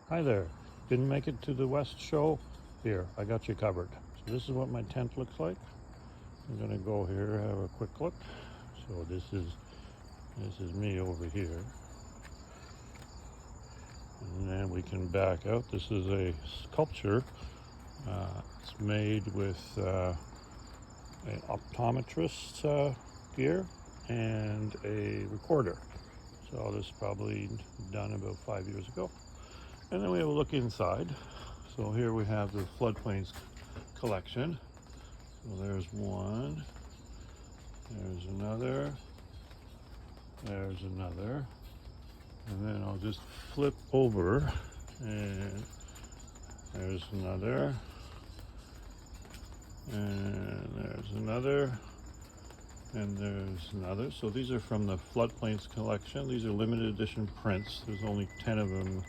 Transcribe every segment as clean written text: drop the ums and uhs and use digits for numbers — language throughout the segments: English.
Hi there. Didn't make it to the West Show? Here, I got you covered. So this is what my tent looks like. I'm gonna go here, have a quick look. So this is me over here. And then we can back out. This is a sculpture. It's made with an optometrist's gear and a recorder. So this is probably done about 5 years ago. And then we have a look inside. So here we have the floodplains collection. So there's one, there's another, there's another, and then I'll just flip over and there's another, and there's another, and there's another. So these are from the floodplains collection. These are limited edition prints. There's only 10 of them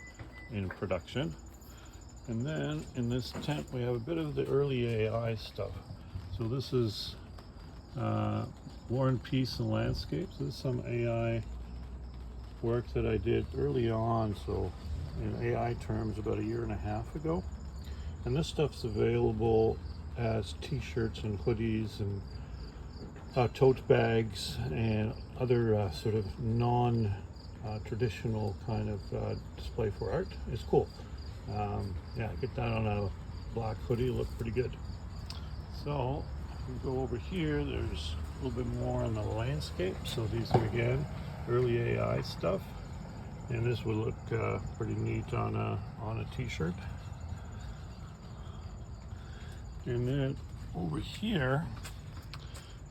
in production. And then in this tent we have a bit of the early AI stuff. So this is War and Peace and Landscapes. This is some AI work that I did early on, so in AI terms about 1.5 years ago. And this stuff's available as t-shirts and hoodies and tote bags and other sort of non-traditional kind of display for art. It's cool. Yeah, get that on a black hoodie, look pretty good. So if we go over here, there's a little bit more on the landscape. So these are again early AI stuff, and this would look pretty neat on a t-shirt. And then over here,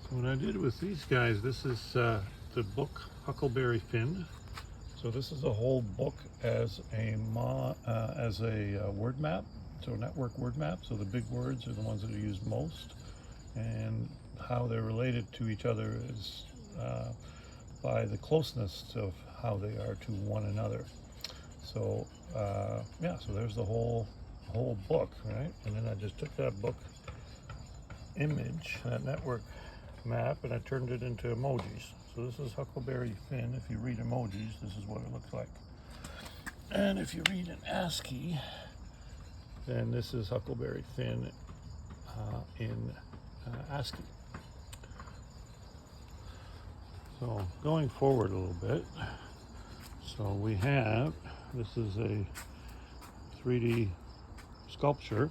so what I did with these guys, this is the book Huckleberry Finn. So this is a whole book as a word map, so network word map. So the big words are the ones that are used most, and how they're related to each other is by the closeness of how they are to one another. So yeah, so there's the whole book, right? And then I just took that book image, that network map, and I turned it into emojis. So this is Huckleberry Finn. If you read emojis, this is what it looks like. And if you read an ASCII, then this is Huckleberry Finn in ASCII. So going forward a little bit, so we have, this is a 3D sculpture.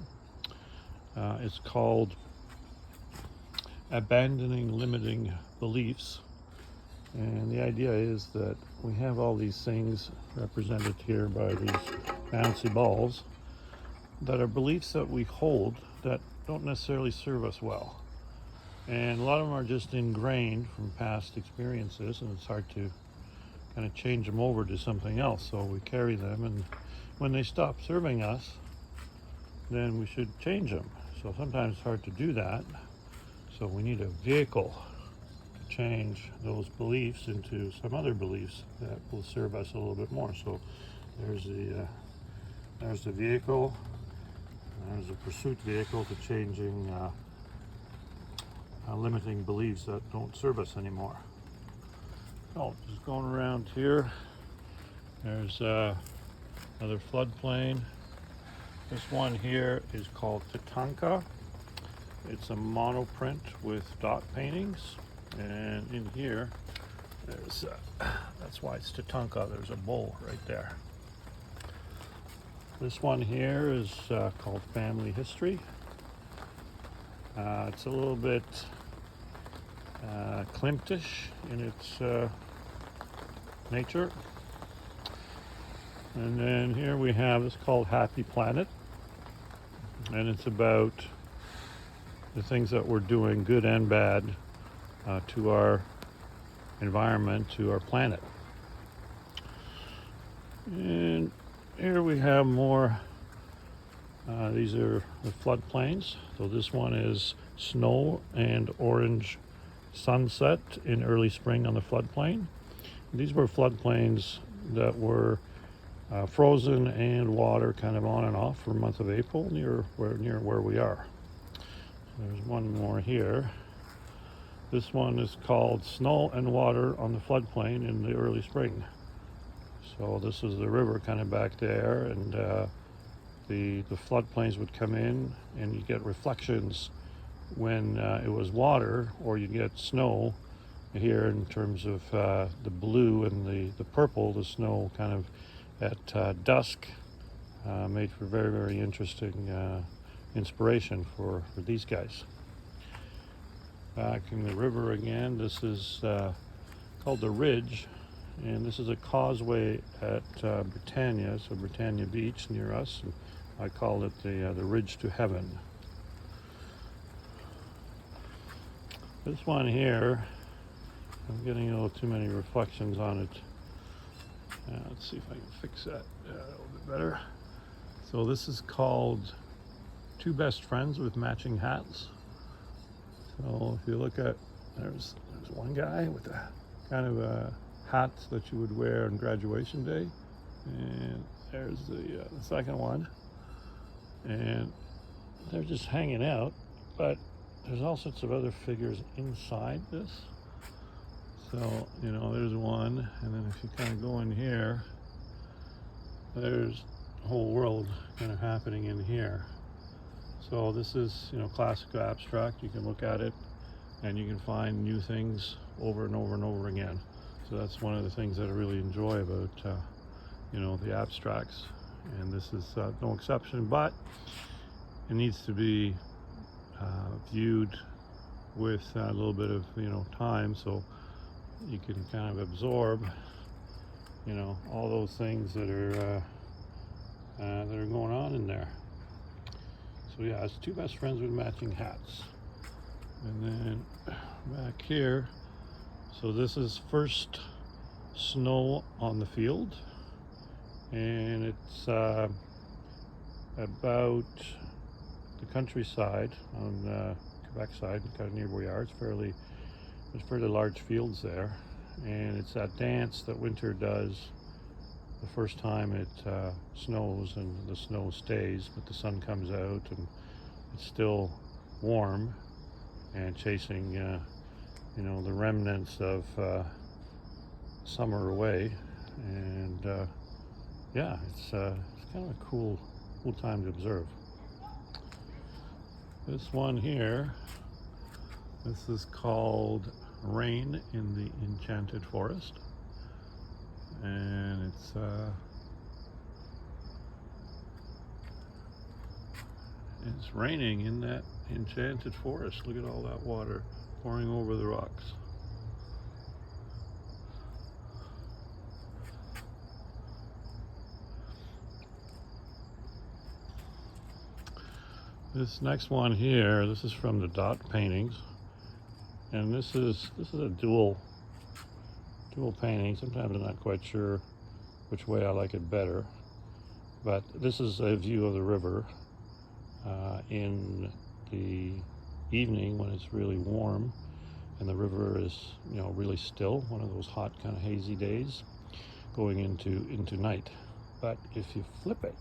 It's called Abandoning Limiting Beliefs. And the idea is that we have all these things represented here by these bouncy balls that are beliefs that we hold that don't necessarily serve us well. And a lot of them are just ingrained from past experiences, and it's hard to kind of change them over to something else. So we carry them, and when they stop serving us, then we should change them. So sometimes it's hard to do that. So we need a vehicle to change those beliefs into some other beliefs that will serve us a little bit more. So there's the vehicle. There's a pursuit vehicle to changing limiting beliefs that don't serve us anymore. Oh, just going around here. There's another floodplain. This one here is called Tatanka. It's a monoprint with dot paintings, and in here there's that's why it's Tatanka. There's a bull right there. This one here is called Family History. It's a little bit Klimtish in its nature. And then here we have this called Happy Planet, and it's about the things that we're doing, good and bad, to our environment, to our planet. And here we have more. These are the floodplains. So this one is snow and orange sunset in early spring on the floodplain. These were floodplains that were frozen and water kind of on and off for the month of April near where we are. There's one more here. This one is called Snow and Water on the Floodplain in the early spring. So this is the river kind of back there, and the floodplains would come in, and you get reflections when it was water, or you get snow here in terms of the blue and the purple, the snow kind of at dusk, made for very, very interesting inspiration for these guys. Back in the river again, this is called the Ridge, and this is a causeway at Britannia, so Britannia Beach near us, and I call it the Ridge to Heaven. This one here, I'm getting a little too many reflections on it. Let's see if I can fix that a little bit better. So this is called Two Best Friends with Matching Hats. So if you look at, there's one guy with a kind of a hat that you would wear on graduation day, and there's the second one, and they're just hanging out, but there's all sorts of other figures inside this. So, you know, there's one, and then if you kind of go in here, there's a whole world kind of happening in here. So this is, you know, classic abstract. You can look at it and you can find new things over and over and over again. So that's one of the things that I really enjoy about, you know, the abstracts. And this is no exception, but it needs to be viewed with a little bit of, you know, time, so you can kind of absorb, you know, all those things that are going on in there. So yeah, it's Two Best Friends with Matching Hats. And then back here, so this is first snow on the field, and it's about the countryside on Quebec side, kind of near where we are. There's fairly large fields there, and it's that dance that winter does the first time it snows, and the snow stays, but the sun comes out and it's still warm and chasing, you know, the remnants of summer away. And yeah, it's kind of a cool time to observe. This one here, this is called Rain in the Enchanted Forest, and it's raining in that enchanted forest. Look at all that water pouring over the rocks. This next one here, this is from the Dot paintings, and this is a dual painting. Sometimes I'm not quite sure which way I like it better, but this is a view of the river in the evening when it's really warm and the river is, you know, really still, one of those hot kind of hazy days going into night. But if you flip it,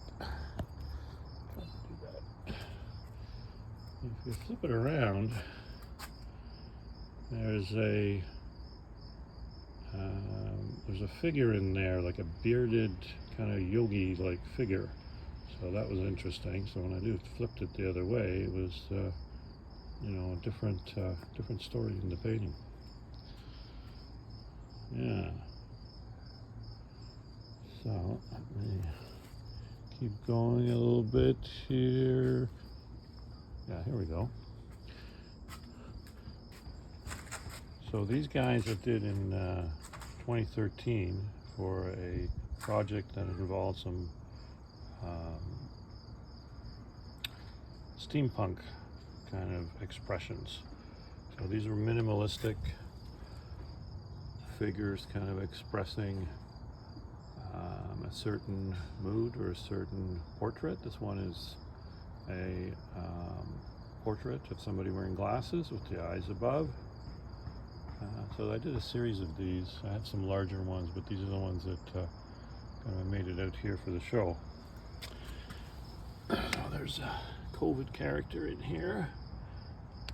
if you flip it around, there's a figure in there, like a bearded kind of yogi-like figure. So that was interesting. So when I flipped it the other way, it was, you know, a different story in the painting. Yeah. So let me keep going a little bit here. Yeah, here we go. So these guys I did in 2013 for a project that involved some steampunk kind of expressions. So these are minimalistic figures kind of expressing a certain mood or a certain portrait. This one is a portrait of somebody wearing glasses with the eyes above. So I did a series of these. I had some larger ones, but these are the ones that kind of made it out here for the show. So there's a COVID character in here.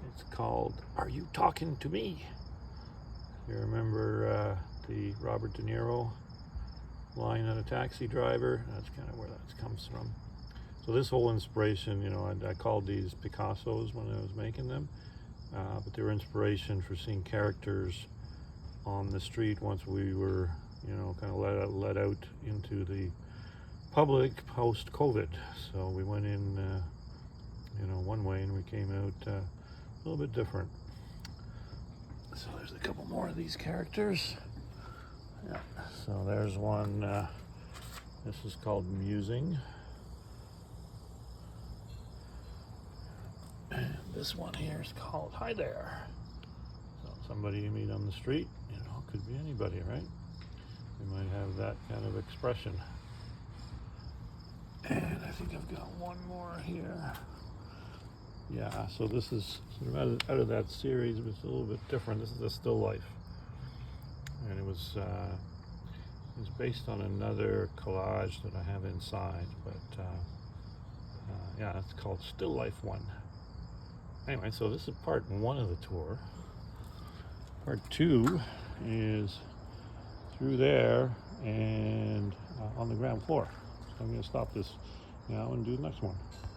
It's called Are You Talking to Me? You remember the Robert De Niro line on a taxi driver. That's kind of where that comes from. So this whole inspiration, you know, I called these Picassos when I was making them, but they were inspiration for seeing characters on the street once we were, you know, kind of let out into the public post-COVID. So we went in, you know, one way and we came out a little bit different. So there's a couple more of these characters. Yeah. So there's one. This is called Musing. And this one here is called Hi There. So somebody you meet on the street, you know, could be anybody, right? They might have that kind of expression. And I think I've got one more here. Yeah, so this is sort of out of that series, but it's a little bit different. This is a still life. And it was based on another collage that I have inside, but yeah, it's called Still Life 1. Anyway, so this is part 1 of the tour. Part 2 is through there and on the ground floor. So I'm going to stop this now and do the next one.